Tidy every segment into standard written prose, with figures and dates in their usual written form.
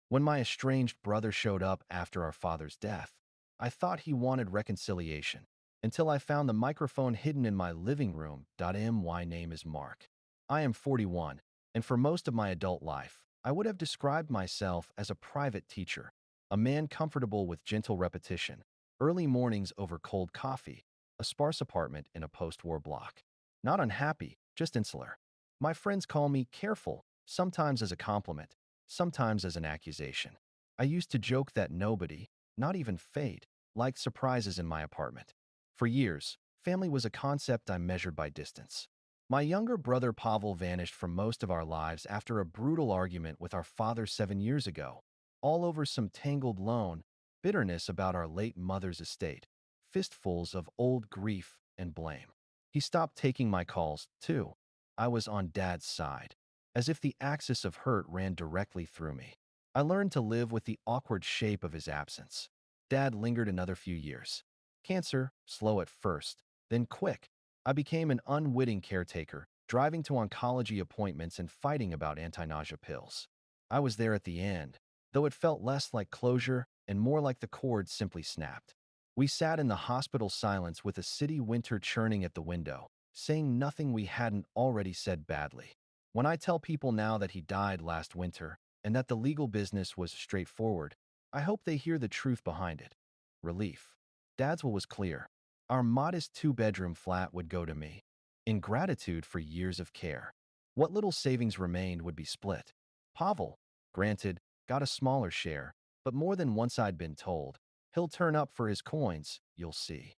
When my estranged brother showed up after our father's death, I thought he wanted reconciliation, until I found the microphone hidden in my living room. My name is Mark. I am 41, and for most of my adult life, I would have described myself as a private teacher, a man comfortable with gentle repetition, early mornings over cold coffee, a sparse apartment in a post-war block. Not unhappy, just insular. My friends call me careful, sometimes as a compliment, sometimes as an accusation. I used to joke that nobody, not even fate, liked surprises in my apartment. For years, family was a concept I measured by distance. My younger brother Pavel vanished from most of our lives after a brutal argument with our father 7 years ago, all over some tangled loan, bitterness about our late mother's estate, fistfuls of old grief and blame. He stopped taking my calls, too. I was on Dad's side, as if the axis of hurt ran directly through me. I learned to live with the awkward shape of his absence. Dad lingered another few years. Cancer, slow at first, then quick. I became an unwitting caretaker, driving to oncology appointments and fighting about anti-nausea pills. I was there at the end, though it felt less like closure and more like the cord simply snapped. We sat in the hospital silence with a city winter churning at the window, saying nothing we hadn't already said badly. When I tell people now that he died last winter and that the legal business was straightforward, I hope they hear the truth behind it. Relief. Dad's will was clear. Our modest two-bedroom flat would go to me, in gratitude for years of care. What little savings remained would be split. Pavel, granted, got a smaller share, but more than once I'd been told, he'll turn up for his coins, you'll see.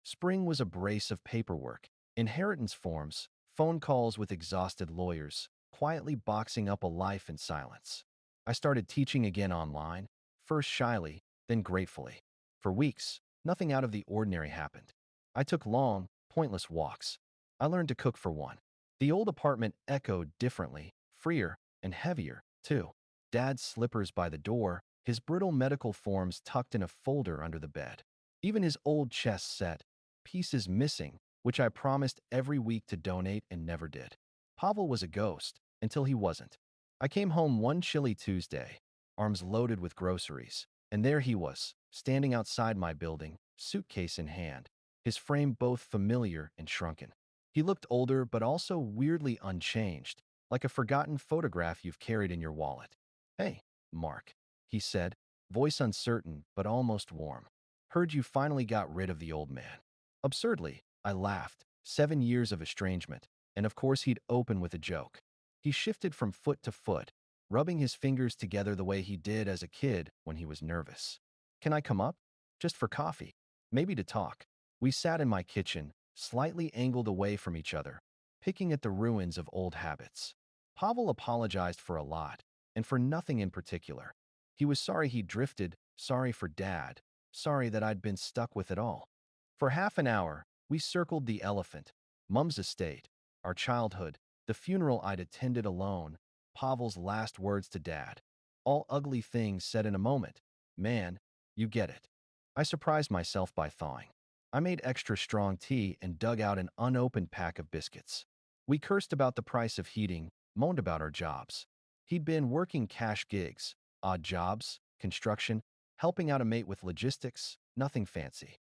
Spring was a brace of paperwork, inheritance forms, phone calls with exhausted lawyers, quietly boxing up a life in silence. I started teaching again online, first shyly, then gratefully. For weeks, nothing out of the ordinary happened. I took long, pointless walks. I learned to cook for one. The old apartment echoed differently, freer, and heavier, too. Dad's slippers by the door, his brittle medical forms tucked in a folder under the bed. Even his old chest set, pieces missing, which I promised every week to donate and never did. Pavel was a ghost, until he wasn't. I came home one chilly Tuesday, arms loaded with groceries, and there he was, standing outside my building, suitcase in hand, his frame both familiar and shrunken. He looked older but also weirdly unchanged, like a forgotten photograph you've carried in your wallet. "Hey, Mark," he said, voice uncertain but almost warm. "Heard you finally got rid of the old man." Absurdly, I laughed. 7 years of estrangement, and of course he'd open with a joke. He shifted from foot to foot, rubbing his fingers together the way he did as a kid when he was nervous. "Can I come up? Just for coffee. Maybe to talk." We sat in my kitchen, slightly angled away from each other, picking at the ruins of old habits. Pavel apologized for a lot, and for nothing in particular. He was sorry he drifted, sorry for Dad, sorry that I'd been stuck with it all. For half an hour, we circled the elephant, Mum's estate, our childhood, the funeral I'd attended alone, Pavel's last words to Dad. All ugly things said in a moment. Man, you get it. I surprised myself by thawing. I made extra strong tea and dug out an unopened pack of biscuits. We cursed about the price of heating, moaned about our jobs. He'd been working cash gigs, odd jobs, construction, helping out a mate with logistics, nothing fancy.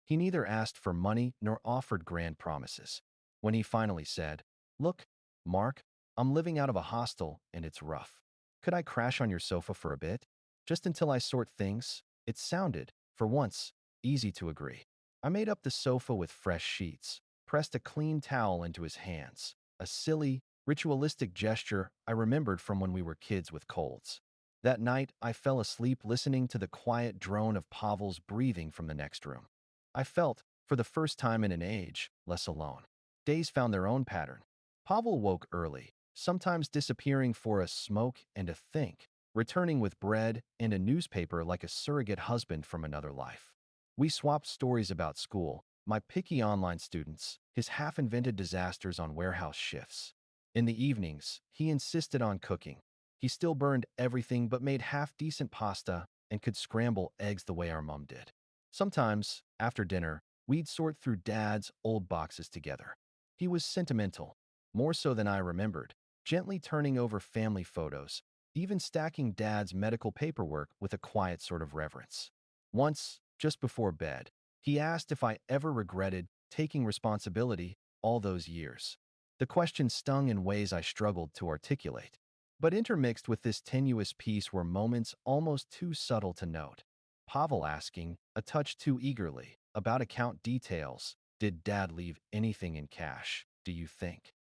He neither asked for money nor offered grand promises. When he finally said, "Look, Mark, I'm living out of a hostel and it's rough. Could I crash on your sofa for a bit? Just until I sort things?" It sounded, for once, easy to agree. I made up the sofa with fresh sheets, pressed a clean towel into his hands, a silly, ritualistic gesture I remembered from when we were kids with colds. That night, I fell asleep listening to the quiet drone of Pavel's breathing from the next room. I felt, for the first time in an age, less alone. Days found their own pattern. Pavel woke early, sometimes disappearing for a smoke and a think, returning with bread and a newspaper like a surrogate husband from another life. We swapped stories about school, my picky online students, his half-invented disasters on warehouse shifts. In the evenings, he insisted on cooking. He still burned everything but made half-decent pasta and could scramble eggs the way our mom did. Sometimes, after dinner, we'd sort through Dad's old boxes together. He was sentimental, more so than I remembered, gently turning over family photos, even stacking Dad's medical paperwork with a quiet sort of reverence. Once, just before bed, he asked if I ever regretted taking responsibility all those years. The question stung in ways I struggled to articulate. But intermixed with this tenuous piece were moments almost too subtle to note. Pavel asking, a touch too eagerly, about account details. Did Dad leave anything in cash, do you think?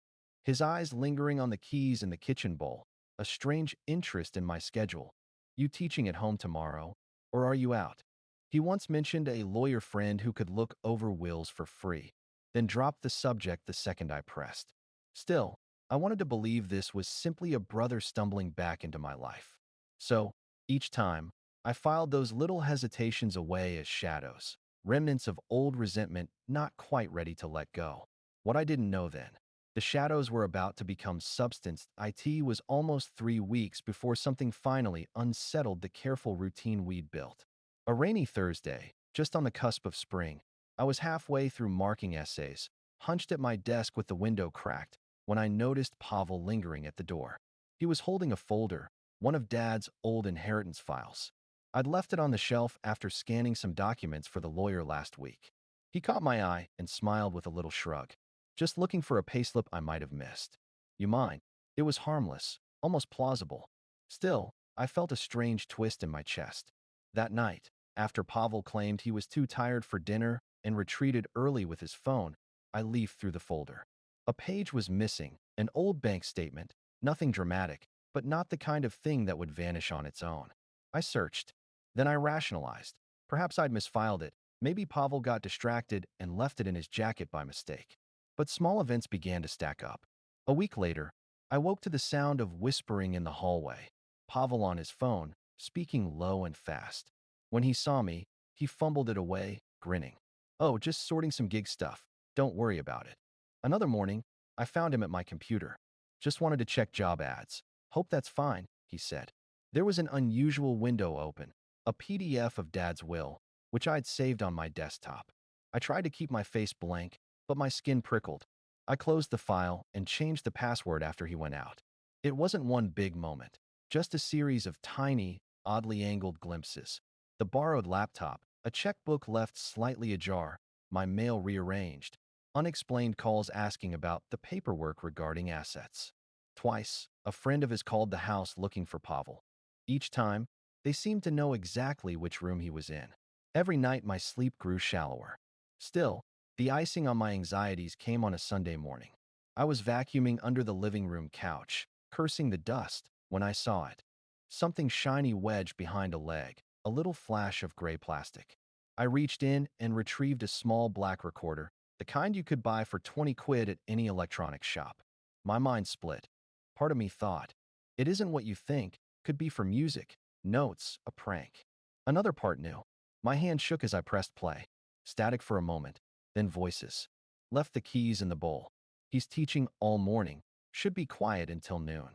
His eyes lingering on the keys in the kitchen bowl, a strange interest in my schedule. You teaching at home tomorrow, or are you out? He once mentioned a lawyer friend who could look over wills for free, then dropped the subject the second I pressed. Still, I wanted to believe this was simply a brother stumbling back into my life. So, each time, I filed those little hesitations away as shadows, remnants of old resentment not quite ready to let go. What I didn't know then, the shadows were about to become substance. It was almost 3 weeks before something finally unsettled the careful routine we'd built. A rainy Thursday, just on the cusp of spring, I was halfway through marking essays, hunched at my desk with the window cracked, when I noticed Pavel lingering at the door. He was holding a folder, one of Dad's old inheritance files. I'd left it on the shelf after scanning some documents for the lawyer last week. He caught my eye and smiled with a little shrug. Just looking for a payslip I might have missed. You mind? It was harmless, almost plausible. Still, I felt a strange twist in my chest. That night, after Pavel claimed he was too tired for dinner and retreated early with his phone, I leafed through the folder. A page was missing, an old bank statement, nothing dramatic, but not the kind of thing that would vanish on its own. I searched. Then I rationalized. Perhaps I'd misfiled it. Maybe Pavel got distracted and left it in his jacket by mistake. But small events began to stack up. A week later, I woke to the sound of whispering in the hallway. Pavel on his phone, speaking low and fast. When he saw me, he fumbled it away, grinning. Oh, just sorting some gig stuff. Don't worry about it. Another morning, I found him at my computer. Just wanted to check job ads. Hope that's fine, he said. There was an unusual window open, a PDF of Dad's will, which I'd saved on my desktop. I tried to keep my face blank, but my skin prickled. I closed the file and changed the password after he went out. It wasn't one big moment, just a series of tiny, oddly angled glimpses. The borrowed laptop, a checkbook left slightly ajar, my mail rearranged, unexplained calls asking about the paperwork regarding assets. Twice, a friend of his called the house looking for Pavel. Each time, they seemed to know exactly which room he was in. Every night my sleep grew shallower. Still, the icing on my anxieties came on a Sunday morning. I was vacuuming under the living room couch, cursing the dust, when I saw it. Something shiny wedged behind a leg, a little flash of gray plastic. I reached in and retrieved a small black recorder, the kind you could buy for 20 quid at any electronics shop. My mind split. Part of me thought, it isn't what you think, could be for music, notes, a prank. Another part knew. My hand shook as I pressed play. Static for a moment, then voices. Left the keys in the bowl. He's teaching all morning. Should be quiet until noon.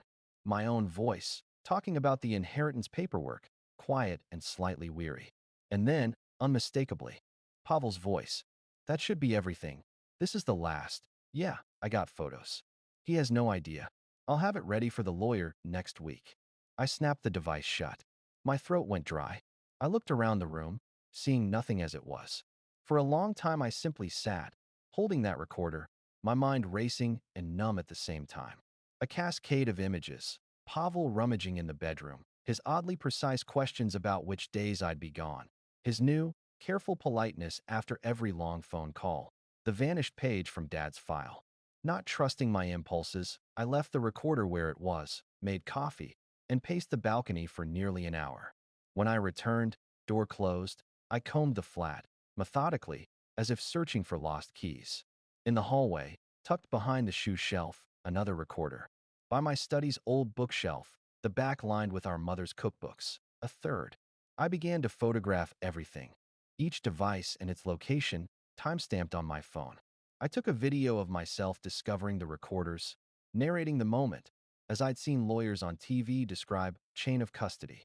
My own voice, talking about the inheritance paperwork, quiet and slightly weary. And then, unmistakably, Pavel's voice. That should be everything. This is the last. Yeah, I got photos. He has no idea. I'll have it ready for the lawyer next week. I snapped the device shut. My throat went dry. I looked around the room, seeing nothing as it was. For a long time I simply sat, holding that recorder, my mind racing and numb at the same time. A cascade of images, Pavel rummaging in the bedroom, his oddly precise questions about which days I'd be gone, his new, careful politeness after every long phone call, the vanished page from Dad's file. Not trusting my impulses, I left the recorder where it was, made coffee, and paced the balcony for nearly an hour. When I returned, door closed, I combed the flat, methodically, as if searching for lost keys. In the hallway, tucked behind the shoe shelf, another recorder. By my study's old bookshelf, the back lined with our mother's cookbooks, a third. I began to photograph everything, each device and its location, time-stamped on my phone. I took a video of myself discovering the recorders, narrating the moment, as I'd seen lawyers on TV describe chain of custody.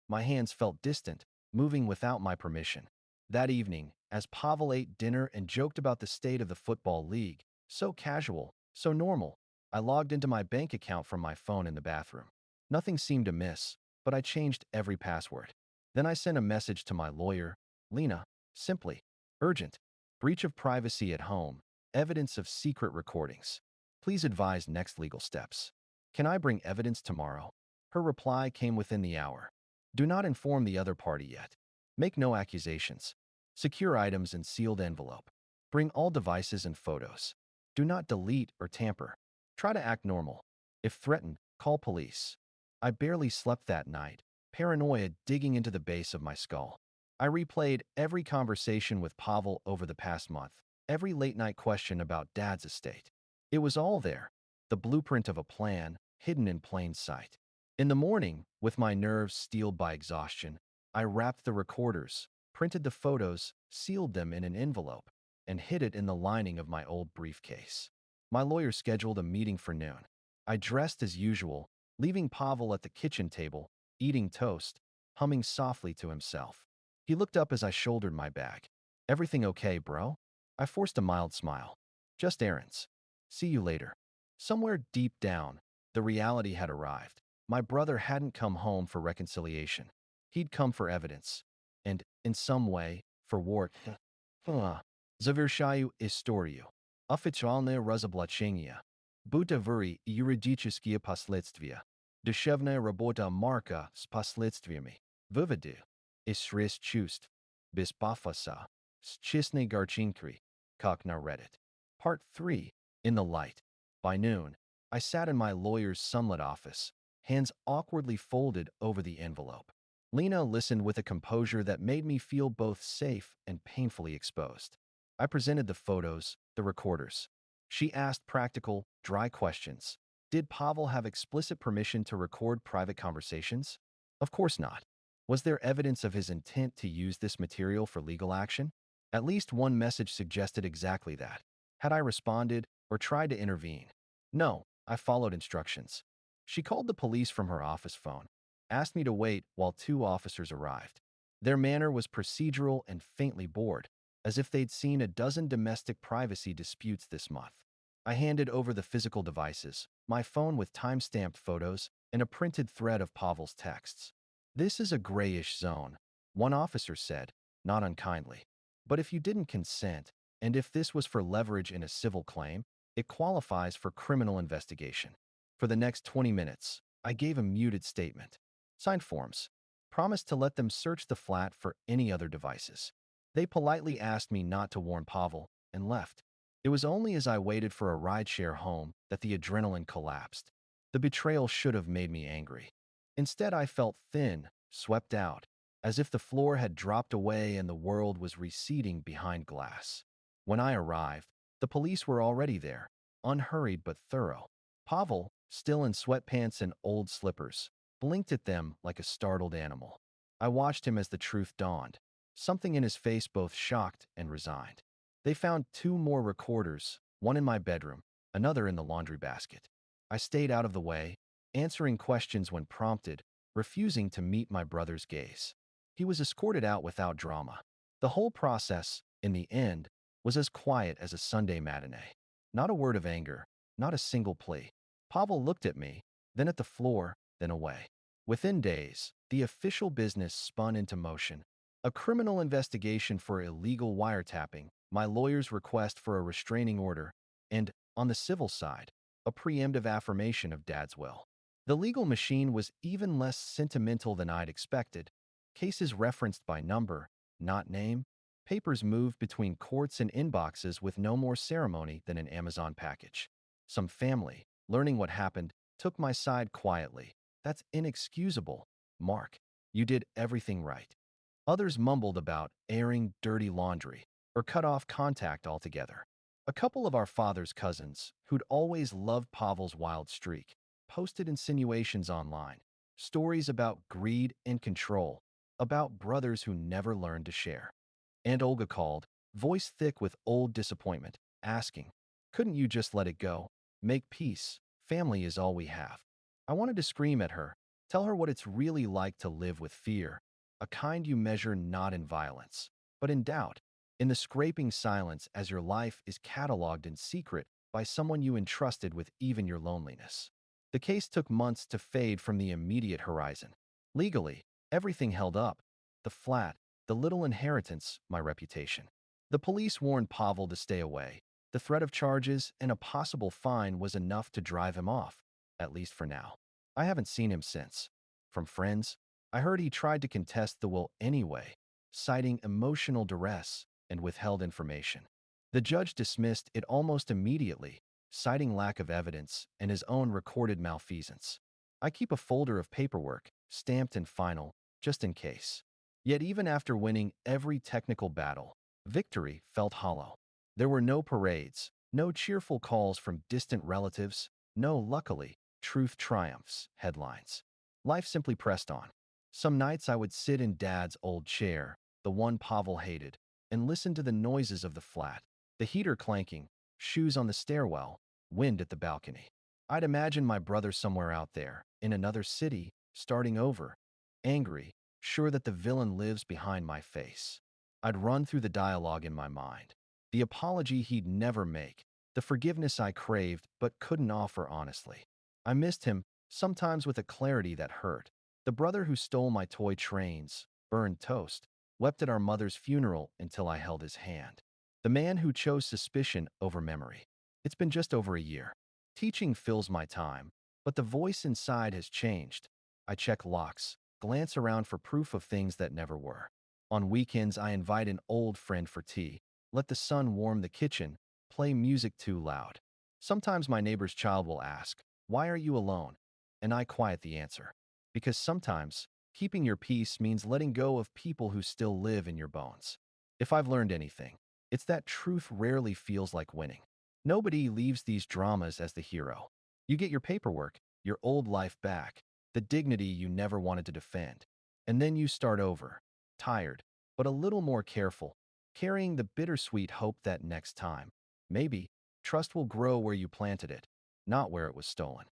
My hands felt distant, moving without my permission. That evening, as Pavel ate dinner and joked about the state of the football league, so casual, so normal, I logged into my bank account from my phone in the bathroom. Nothing seemed amiss, but I changed every password. Then I sent a message to my lawyer, Lena, simply, urgent, breach of privacy at home, evidence of secret recordings. Please advise next legal steps. Can I bring evidence tomorrow? Her reply came within the hour. Do not inform the other party yet. Make no accusations. Secure items in sealed envelope. Bring all devices and photos. Do not delete or tamper. Try to act normal. If threatened, call police. I barely slept that night, paranoia digging into the base of my skull. I replayed every conversation with Pavel over the past month, every late-night question about Dad's estate. It was all there, the blueprint of a plan, hidden in plain sight. In the morning, with my nerves steeled by exhaustion, I wrapped the recorders, printed the photos, sealed them in an envelope, and hid it in the lining of my old briefcase. My lawyer scheduled a meeting for noon. I dressed as usual, leaving Pavel at the kitchen table, eating toast, humming softly to himself. He looked up as I shouldered my bag. Everything okay, bro? I forced a mild smile. Just errands. See you later. Somewhere deep down, the reality had arrived. My brother hadn't come home for reconciliation. He'd come for evidence. And, in some way, for work. Завершаю историю. Официальное разоблачение. Будто ври юридические последствия. Душевная работа Марка с последствиями. Выводы. Из чувств. Без пафоса. С честной горчинкой. Как на Reddit. Part 3. In the light. By noon, I sat in my lawyer's sunlit office, hands awkwardly folded over the envelope. Lena listened with a composure that made me feel both safe and painfully exposed. I presented the photos, the recorders. She asked practical, dry questions. Did Pavel have explicit permission to record private conversations? Of course not. Was there evidence of his intent to use this material for legal action? At least one message suggested exactly that. Had I responded or tried to intervene? No, I followed instructions. She called the police from her office phone, asked me to wait while 2 officers arrived. Their manner was procedural and faintly bored, as if they'd seen a dozen domestic privacy disputes this month. I handed over the physical devices, my phone with time-stamped photos, and a printed thread of Pavel's texts. This is a grayish zone, one officer said, not unkindly. But if you didn't consent, and if this was for leverage in a civil claim, it qualifies for criminal investigation. For the next 20 minutes, I gave a muted statement. Signed forms. Promised to let them search the flat for any other devices. They politely asked me not to warn Pavel, and left. It was only as I waited for a rideshare home that the adrenaline collapsed. The betrayal should have made me angry. Instead, I felt thin, swept out, as if the floor had dropped away and the world was receding behind glass. When I arrived, the police were already there, unhurried but thorough. Pavel, still in sweatpants and old slippers, blinked at them like a startled animal. I watched him as the truth dawned, something in his face both shocked and resigned. They found 2 more recorders, one in my bedroom, another in the laundry basket. I stayed out of the way, answering questions when prompted, refusing to meet my brother's gaze. He was escorted out without drama. The whole process, in the end, was as quiet as a Sunday matinee. Not a word of anger, not a single plea. Pavel looked at me, then at the floor, then away. Within days, the official business spun into motion. A criminal investigation for illegal wiretapping, my lawyer's request for a restraining order, and, on the civil side, a preemptive affirmation of Dad's will. The legal machine was even less sentimental than I'd expected. Cases referenced by number, not name. Papers moved between courts and inboxes with no more ceremony than an Amazon package. Some family, learning what happened, took my side quietly. That's inexcusable, Mark. You did everything right. Others mumbled about airing dirty laundry or cut off contact altogether. A couple of our father's cousins, who'd always loved Pavel's wild streak, posted insinuations online, stories about greed and control, about brothers who never learned to share. Aunt Olga called, voice thick with old disappointment, asking, couldn't you just let it go? Make peace. Family is all we have. I wanted to scream at her, tell her what it's really like to live with fear, a kind you measure not in violence, but in doubt, in the scraping silence as your life is cataloged in secret by someone you entrusted with even your loneliness. The case took months to fade from the immediate horizon. Legally, everything held up. The flat, the little inheritance, my reputation. The police warned Pavel to stay away. The threat of charges and a possible fine was enough to drive him off, at least for now. I haven't seen him since. From friends, I heard he tried to contest the will anyway, citing emotional duress and withheld information. The judge dismissed it almost immediately, citing lack of evidence and his own recorded malfeasance. I keep a folder of paperwork, stamped and final, just in case. Yet even after winning every technical battle, victory felt hollow. There were no parades, no cheerful calls from distant relatives, no, luckily, truth triumphs headlines. Life simply pressed on. Some nights I would sit in Dad's old chair, the one Pavel hated, and listen to the noises of the flat, the heater clanking, shoes on the stairwell, wind at the balcony. I'd imagine my brother somewhere out there, in another city, starting over, angry, sure that the villain lives behind my face. I'd run through the dialogue in my mind. The apology he'd never make, the forgiveness I craved but couldn't offer honestly. I missed him, sometimes with a clarity that hurt. The brother who stole my toy trains, burned toast, wept at our mother's funeral until I held his hand. The man who chose suspicion over memory. It's been just over a year. Teaching fills my time, but the voice inside has changed. I check locks, glance around for proof of things that never were. On weekends, I invite an old friend for tea, let the sun warm the kitchen, play music too loud. Sometimes my neighbor's child will ask, "Why are you alone?" And I quiet the answer. Because sometimes, keeping your peace means letting go of people who still live in your bones. If I've learned anything, it's that truth rarely feels like winning. Nobody leaves these dramas as the hero. You get your paperwork, your old life back, the dignity you never wanted to defend. And then you start over, tired, but a little more careful, carrying the bittersweet hope that next time, maybe, trust will grow where you planted it, not where it was stolen.